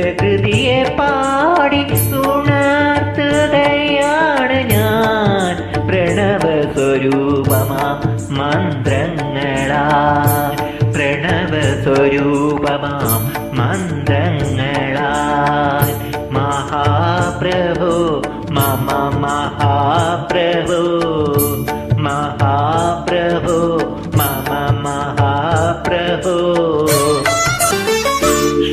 പ്രകൃതിയെ പാടി ഉണർത്തുകയാണ് ഞാൻ പ്രണവ സ്വരൂപമാ മന്ത്രങ്ങളാൽ, പ്രണവ സ്വരൂപമാം മന്ത്രങ്ങളാൽ. മഹാപ്രഭോ മമ മഹാപ്രഭോ, മഹാപ്രഭോ മമ മഹാപ്രഭോ.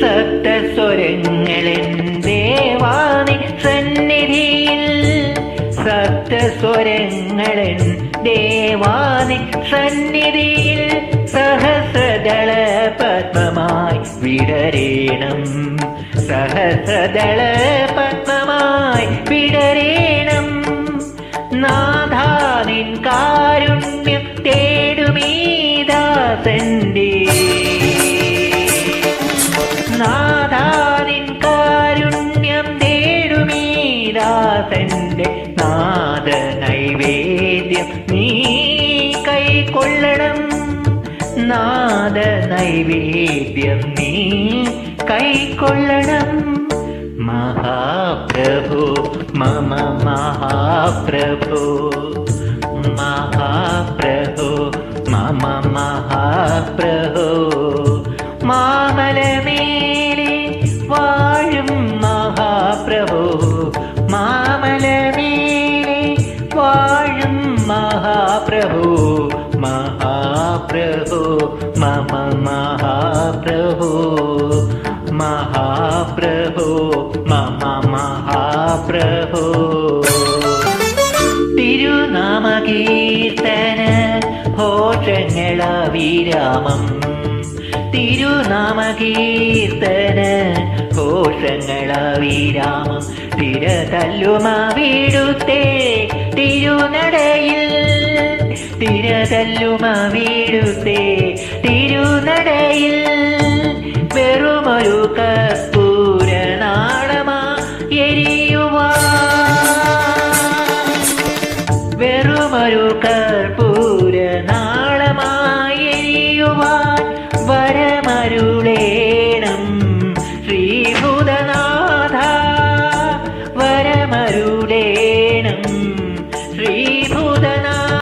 സപ്തസ്വരങ്ങളെൻ ദേവാനി സന്നിധിയിൽ, സപ്തസ്വരങ്ങളെൻ ദേവാനി സന്നിധിയിൽ സഹസ്രദള പത്മമായി വിടരേണം, സഹസ്രദള പത്മമായി വിടരേണം. നാഥാ നിൻ കാരുണ്യം തേടുമീ ദാസന്റെ, നാഥാ നിൻ കാരുണ്യം തേടുമീ ദാസന്റെ. നാദ നൈവേദ്യം നീ കൈക്കൊള്ളണം, നാദ നൈവേദ്യം നീ കൈക്കൊള്ളണം. മഹാപ്രഭു മമ മഹാപ്രഭു, മഹാപ്രഭു മമ മഹാപ്രഭു. മാമലമേലെ വാഴും മഹാപ്രഭു, മാമലമേലെ വാഴും മഹാപ്രഭു, മഹാപ്രഭു മമ മഹാപ്രഭു, മഹാപ്രഭു മമ മഹാപ്രഭു. തിരുനാമകീർത്തന ഘോഷങ്ങളവിരാമം, തിരുനാമകീർത്തന ഘോഷങ്ങളവിരാമം. തിരതല്ലുമവിടുത്തെ തിരുനടയിൽ, തിരതല്ലുമവിടുത്തെ തിരുനടയിൽ വെറുമൊരു കർപ്പൂരനാളമാ എരിയുവാൻ, വെറുമൊരു കർപ്പൂര